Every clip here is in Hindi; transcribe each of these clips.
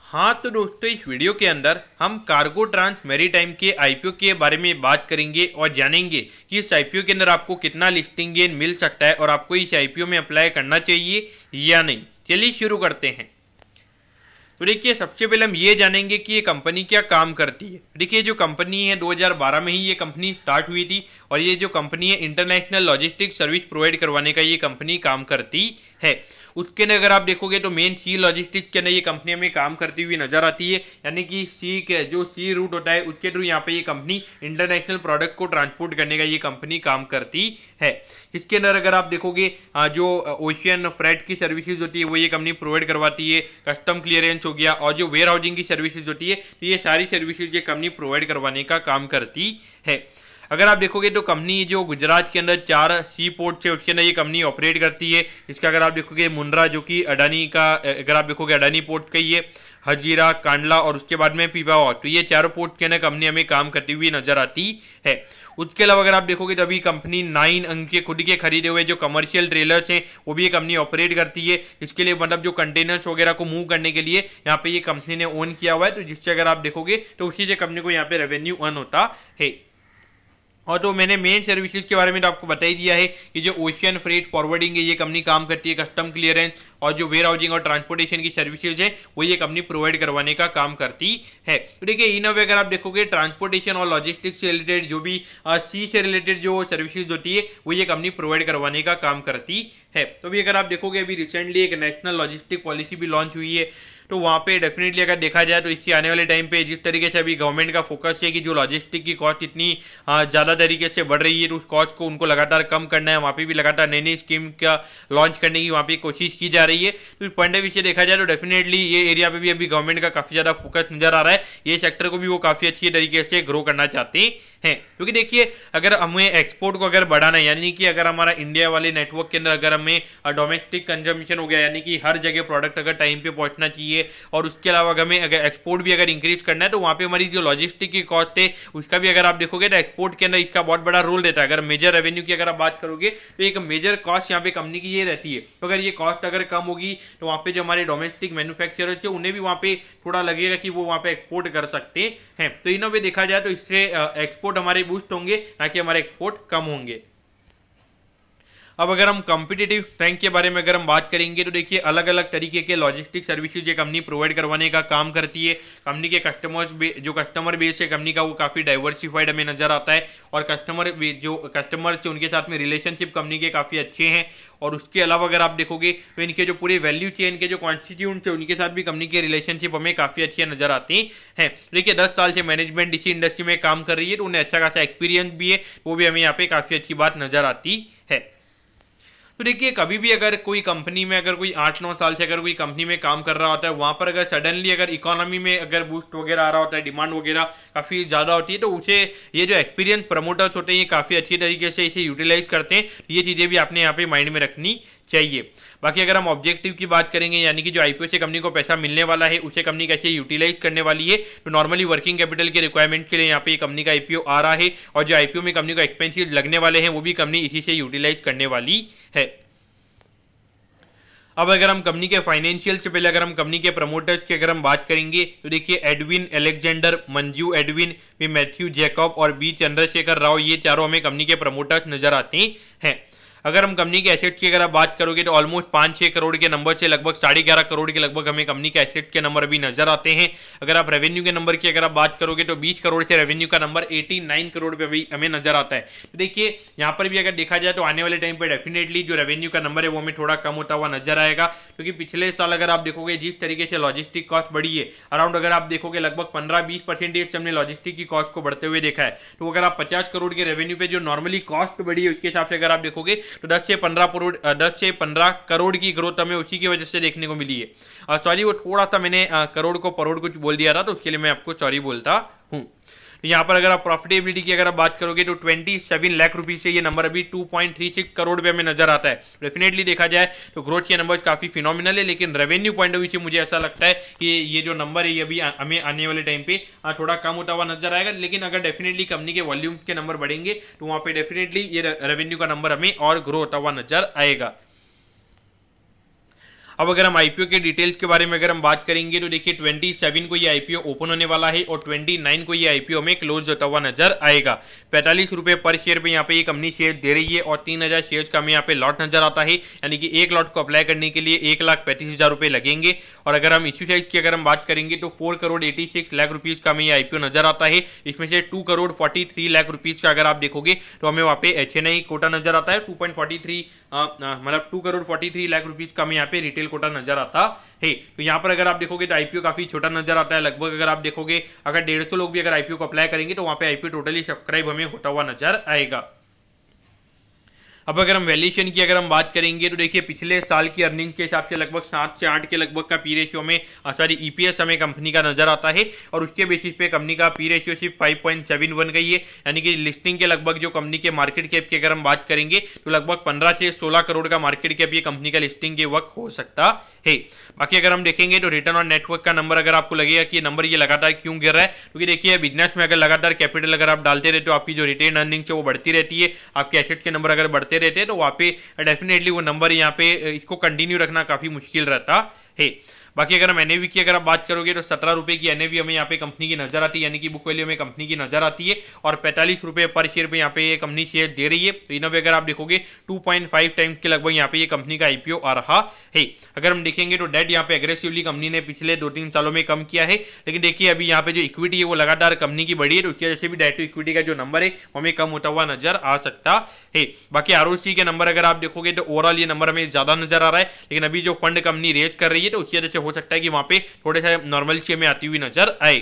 हाँ तो दोस्तों, इस वीडियो के अंदर हम कार्गो ट्रांस मैरीटाइम के आईपीओ के बारे में बात करेंगे और जानेंगे कि इस आईपीओ के अंदर आपको कितना लिस्टिंग गेन मिल सकता है और आपको इस आईपीओ में अप्लाई करना चाहिए या नहीं। चलिए शुरू करते हैं। तो देखिए, सबसे पहले हम ये जानेंगे कि ये कंपनी क्या काम करती है। देखिए, जो कंपनी है 2012 में ही ये कंपनी स्टार्ट हुई थी और ये जो कंपनी है इंटरनेशनल लॉजिस्टिक सर्विस प्रोवाइड करवाने का ये कंपनी काम करती है। उसके अंदर अगर आप देखोगे तो मेन सी लॉजिस्टिक्स के अंदर ये कंपनी हमें काम करती हुई नजर आती है, यानी कि सी के जो सी रूट होता है उसके थ्रू यहाँ पे ये कंपनी इंटरनेशनल प्रोडक्ट को ट्रांसपोर्ट करने का ये कंपनी काम करती है। इसके अंदर अगर आप देखोगे जो ओशियन फ्रेट की सर्विसेज होती है वो ये कंपनी प्रोवाइड करवाती है। कस्टम क्लियरेंस हो गया और जो वेयर हाउसिंग की सर्विसेज होती है तो ये सारी सर्विसेज ये कंपनी प्रोवाइड करवाने का काम करती है। अगर आप देखोगे तो कंपनी जो गुजरात के अंदर 4 सी पोर्ट है उसके अंदर ये कंपनी ऑपरेट करती है। इसका अगर आप देखोगे मुंद्रा जो कि अडानी का, अगर आप देखोगे अडानी पोर्ट का ये हजीरा, कांडला और उसके बाद में पीपावाव, तो ये चारों पोर्ट के अंदर कंपनी हमें काम करती हुई नजर आती है। उसके अलावा अगर आप देखोगे तो अभी कंपनी 9 अंक के खुद के खरीदे हुए जो कमर्शियल ट्रेलर्स हैं वो भी ये कंपनी ऑपरेट करती है। इसके लिए मतलब जो कंटेनर्स वगैरह को मूव करने के लिए यहाँ पे ये कंपनी ने ओन किया हुआ है, तो जिससे अगर आप देखोगे तो उसी से कंपनी को यहाँ पे रेवेन्यू अर्न होता है। और तो मैंने मेन सर्विसेज के बारे में तो आपको बता ही दिया है कि जो ओशियन फ्रेट फॉरवर्डिंग है ये कंपनी काम करती है। कस्टम क्लियरेंस और जो वेयर हाउसिंग और ट्रांसपोर्टेशन की सर्विसेज है वो ये कंपनी प्रोवाइड करवाने का काम करती है। तो देखिए, इन अवे अगर आप देखोगे ट्रांसपोर्टेशन और लॉजिस्टिक्स से रिलेटेड जो भी सी से रिलेटेड जो सर्विसेज होती है वो ये कंपनी प्रोवाइड करवाने का काम करती है। तो भी अगर आप देखोगे अभी रिसेंटली एक नेशनल लॉजिस्टिक पॉलिसी भी लॉन्च हुई है, तो वहाँ पे डेफिनेटली अगर देखा जाए तो इससे आने वाले टाइम पे जिस तरीके से अभी गवर्नमेंट का फोकस है कि जो लॉजिस्टिक की कॉस्ट इतनी ज़्यादा तरीके से बढ़ रही है तो उस कॉस्ट को उनको लगातार कम करना है। वहाँ पे भी लगातार नई नई स्कीम का लॉन्च करने की वहाँ पे कोशिश की जा रही है। तो इस पॉइंट ऑफ व्यू से देखा जाए तो डेफिनेटली ये एरिया पे भी अभी गवर्नमेंट का काफ़ी ज़्यादा फोकस नजर आ रहा है। ये सेक्टर को भी वो काफ़ी अच्छी तरीके से ग्रो करना चाहते हैं, क्योंकि देखिए अगर हमें एक्सपोर्ट को अगर बढ़ाना है, यानी कि अगर हमारा इंडिया वाले नेटवर्क के अंदर अगर हमें डोमेस्टिक कंजम्पशन हो गया, यानी कि हर जगह प्रोडक्ट अगर टाइम पे पहुंचना चाहिए और उसके अलावा हमें अगर एक्सपोर्ट भी अगर इंक्रीज करना है तो वहाँ पे हमारी जो लॉजिस्टिक की कॉस्ट है उसका भी अगर आप देखोगे तो एक्सपोर्ट के अंदर इसका बहुत बड़ा रोल रहता है। अगर मेजर रेवेन्यू की अगर आप बात करोगे तो एक मेजर कॉस्ट यहाँ पे कंपनी की ये रहती है। तो अगर ये कॉस्ट अगर कम होगी तो वहाँ पे जो हमारे डोमेस्टिक मैन्युफैक्चरर्स है उन्हें भी वहाँ पे थोड़ा लगेगा कि वो वहाँ पे एक्सपोर्ट कर सकते हैं। तो इन पे देखा जाए तो इससे एक्सपोर्ट हमारे बूस्ट होंगे, ना कि हमारे एक्सपोर्ट कम होंगे। अब अगर हम कॉम्पिटिटिव स्ट्रेंथ के बारे में अगर हम बात करेंगे तो देखिए, अलग अलग तरीके के लॉजिस्टिक सर्विसेज ये कंपनी प्रोवाइड करवाने का काम करती है। कंपनी के जो कस्टमर बेस है कंपनी का वो काफ़ी डाइवर्सिफाइड हमें नजर आता है और जो कस्टमर्स है उनके साथ में रिलेशनशिप कंपनी के काफ़ी अच्छे हैं। और उसके अलावा अगर आप देखोगे तो इनके जो पूरे वैल्यू चेन के जो कॉन्स्टिट्यूंट्स है उनके साथ भी कंपनी के रिलेशनशिप हमें काफ़ी अच्छे नजर आते हैं। देखिए, 10 साल से मैनेजमेंट इसी इंडस्ट्री में काम कर रही है तो उन्हें अच्छा खासा एक्सपीरियंस भी है, वो भी हमें यहाँ पे काफ़ी अच्छी बात नजर आती है। तो देखिए, कभी भी अगर कोई कंपनी में अगर कोई 8-9 साल से अगर कोई कंपनी में काम कर रहा होता है, वहाँ पर अगर सडनली अगर इकोनॉमी में अगर बूस्ट वगैरह आ रहा होता है, डिमांड वगैरह काफ़ी ज़्यादा होती है, तो उसे ये जो एक्सपीरियंस प्रमोटर्स होते हैं ये काफ़ी अच्छी तरीके से इसे यूटिलाइज करते हैं। ये चीज़ें भी आपने यहाँ पे माइंड में रखनी चाहिए। बाकी अगर हम ऑब्जेक्टिव की बात करेंगे, यानी कि जो आईपीओ से कंपनी को पैसा मिलने वाला है उसे कंपनी कैसे यूटिलाइज करने वाली है, तो नॉर्मली वर्किंग कैपिटल के रिक्वायरमेंट के लिए यहाँ पे कंपनी का आईपीओ आ रहा है और जो आईपीओ में कंपनी को एक्सपेंसिव लगने वाले हैं वो भी कंपनी इसी से यूटिलाइज करने वाली है। अब अगर हम कंपनी के फाइनेंशियल से पहले अगर हम कंपनी के प्रमोटर्स की अगर हम बात करेंगे तो देखिए, Edwin Alexander, Manju Edwin, Matthew Jacob और बी चंद्रशेखर राव, ये चारों हमें कंपनी के प्रमोटर्स नजर आते हैं। अगर हम कंपनी के एसेट की अगर आप बात करोगे तो ऑलमोस्ट 5-6 करोड़ के नंबर से लगभग 11.5 करोड़ के लगभग हमें कंपनी के एसेट के नंबर अभी नजर आते हैं। अगर आप रेवेन्यू के नंबर की अगर आप बात करोगे तो 20 करोड़ से रेवेन्यू का नंबर 89 करोड़ पे अभी हमें नजर आता है। तो देखिए, यहाँ पर भी अगर देखा जाए तो आने वाले टाइम पर डेफिनेटली जो रेवेन्यू का नंबर है वो हमें थोड़ा कम होता हुआ नजर आएगा, क्योंकि पिछले साल अगर आप देखोगे जिस तरीके से लॉजिस्टिक कॉस्ट बढ़ी है, अराउंड अगर आप देखोगे लगभग 15-20% हमने लॉजिस्टिक की कॉस्ट को बढ़ते हुए देखा है। तो अगर आप 50 करोड़ के रेवेन्यू पे जो नॉर्मली कॉस्ट बढ़ी है उसके हिसाब से अगर आप देखोगे तो 10 से 15 करोड़ की ग्रोथ हमें उसी की वजह से देखने को मिली है। सॉरी, वो थोड़ा सा मैंने करोड़ को करोड़ कुछ बोल दिया था, तो उसके लिए मैं आपको सॉरी बोलता हूँ। तो यहाँ पर अगर आप प्रॉफिटेबिलिटी की अगर आप बात करोगे तो 27 लाख रुपीज से ये नंबर अभी 2.36 करोड़ पे हमें नजर आता है। डेफिनेटली देखा जाए तो ग्रोथ के नंबर्स काफी फिनोमिनल है, लेकिन रेवेन्यू पॉइंट ऑफ व्यू से मुझे ऐसा लगता है कि ये जो नंबर है ये अभी हमें आने वाले टाइम पे थोड़ा कम होता हुआ नजर आएगा। लेकिन अगर डेफिनेटली कंपनी के वॉल्यूम के नंबर बढ़ेंगे तो वहाँ पे डेफिनेटली ये रेवेन्यू का नंबर हमें और ग्रो होता हुआ नजर आएगा। अब अगर हम आईपीओ के डिटेल्स के बारे में अगर हम बात करेंगे तो देखिए 27 को ये आईपीओ ओपन होने वाला है और 29 को ये आईपीओ में क्लोज होता हुआ नजर आएगा। 45 रुपए पर शेयर पे यहाँ पे ये कंपनी शेयर दे रही है और 3000 शेयर्स का हमें यहाँ पे लॉट नजर आता है, यानी कि एक लॉट को अप्लाई करने के लिए 1,35,000 रुपए लगेंगे। और अगर हम इश्यू साइज की अगर हम बात करेंगे तो 4,86 लाख रुपीज का हमें ये आईपीओ नजर आता है। इसमें से 2,43 लाख रुपीज का अगर आप देखोगे तो हमें वहाँ पे HNI कोटा नजर आता है 2.43 मतलब 2,43 लाख रुपीज का हमें यहाँ पे रिटेल कोटा नजर आता है। तो यहाँ पर अगर आप देखोगे तो आईपीओ काफी छोटा नजर आता है। लगभग अगर आप देखोगे अगर 150 लोग भी अगर आईपीओ को अप्लाई करेंगे तो वहाँ पे आईपीओ टोटली सब्सक्राइब हमें होता हुआ नजर आएगा। अब अगर हम वैल्यूएशन की अगर हम बात करेंगे तो देखिए पिछले साल की अर्निंग के हिसाब से लगभग 7 से 8 के लगभग का पी रेशियो में ईपीएस हमें कंपनी का नजर आता है और उसके बेसिस पे कंपनी का पी रेशियो सिर्फ 5.7 गई है, यानी कि लिस्टिंग के लगभग जो कंपनी के मार्केट कैप की अगर हम बात करेंगे तो लगभग 15 से 16 करोड़ का मार्केट कैप ये कंपनी का लिस्टिंग के वक्त हो सकता है। बाकी अगर हम देखेंगे तो रिटर्न ऑन नेटवर्क का नंबर अगर आपको लगेगा कि नंबर ये लगातार क्यों गिर रहा है, क्योंकि देखिए बिजनेस में अगर लगातार कैपिटल अगर आप डालते रहते हो आपकी जो रिटेन अर्निंग है वो बढ़ती रहती है, आपके एसेट के नंबर अगर बढ़ते रहते हैं तो वहाँ पे डेफिनेटली वो नंबर यहाँ पे इसको कंटिन्यू रखना काफी मुश्किल रहता है। बाकी अगर हम एनएवी की अगर आप बात करोगे तो 17 रुपए की एनएवी हमें यहाँ पे कंपनी की नजर आती है, यानी कि बुक वैल्यू में कंपनी की नजर आती है और 45 रुपए पर शेयर पे यहाँ पे ये कंपनी शेयर दे रही है। तो इन अगर आप देखोगे 2.5 टाइम्स के लगभग यहाँ पे ये कंपनी का आईपीओ आ रहा है। अगर हम देखेंगे तो डेट यहाँ पे एग्रेसिवली कंपनी ने पिछले 2-3 सालों में कम किया है, लेकिन देखिए अभी यहाँ पे जो इक्विटी है वो लगातार कंपनी की बढ़ी है, तो उसकी वजह से भी डेट टू इक्विटी का जो नंबर है वो हमें कम होता हुआ नजर आ सकता है। बाकी आरओसी के नंबर अगर आप देखोगे तो ओवरऑल ये नंबर हमें ज्यादा नजर आ रहा है, लेकिन अभी जो फंड कंपनी रेज कर रही है तो उसकी वजह से हो सकता है कि वहां पे थोड़े से नॉर्मल में आती हुई नजर आए।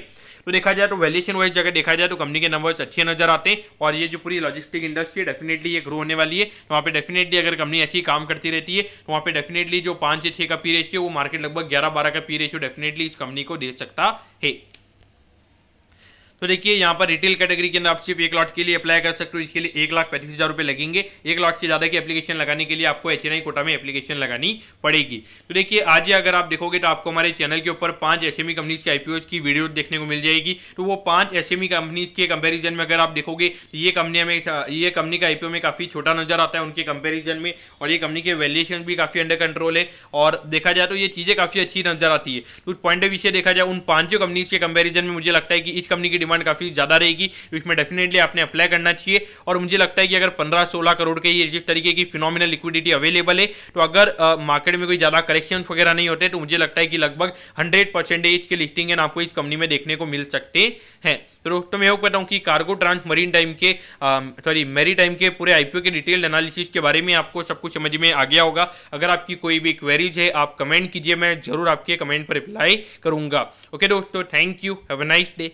तो देखा जाए तो वैल्यूएशन वाइज जगह देखा जाए तो कंपनी के नंबर्स अच्छे नजर आते हैं और ये जो पूरी लॉजिस्टिक इंडस्ट्री है डेफिनेटली ये ग्रो होने वाली है। तो वहाँ पे डेफिनेटली अगर कंपनी ऐसी काम करती रहती है तो वहाँ पे डेफिनेटली जो 5 से 6 का पी रेशियो वो मार्केट लगभग 11-12 का पी रेशियो डेफिनेटली इस कंपनी को दे सकता है। तो देखिए यहाँ पर रिटेल कैटेगरी के अंदर आप सिर्फ एक लॉट के लिए अप्लाई कर सकते हो, इसके लिए 1,35,000 रुपए लगेंगे। एक लॉट से ज्यादा की एप्लीकेशन लगाने के लिए आपको HNI कोटा में एप्लीकेशन लगानी पड़ेगी। तो देखिए आज ही अगर आप देखोगे तो आपको हमारे चैनल के ऊपर 5 SME कंपनीज के आईपीओ की वीडियो देखने को मिल जाएगी। तो वो 5 SME कंपनीज के कंपेरिजन में अगर आप देखोगे तो ये कंपनी का आईपीओ में काफी छोटा नजर आता है उनके कंपेरिजन में, और ये कंपनी के वैल्यूएशन भी काफी अंडर कंट्रोल है और देखा जाए तो ये चीजें काफी अच्छी नजर आती है। तो पॉइंट ऑफ व्यू से देखा जाए उन 5 कंपनीज के कंपेरिजन में मुझे लगता है कि इस कंपनी की डिमांड काफी ज्यादा रहेगी, तो इसमें डेफिनेटली आपने अप्लाई करना चाहिए। और मुझे लगता है कि अगर 15-16 करोड़ के ये जिस तरीके की फिनोमिनल लिक्विडिटी अवेलेबल है तो अगर मार्केट में कोई ज्यादा करेक्शन वगैरह नहीं होते तो मुझे लगता है कि लगभग 100% के लिस्टिंग है आपको इस कंपनी में देखने को मिल सकते हैं। तो दोस्तों मैं बताऊं कि कार्गो ट्रांस मैरी टाइम के पूरे आईपीओ के डिटेल एनालिसिस के बारे में आपको सब कुछ समझ में आ गया होगा। अगर आपकी कोई भी क्वेरीज है आप कमेंट कीजिए, मैं जरूर आपके कमेंट पर रिप्लाई करूंगा। ओके दोस्तों, thank you, have a nice day.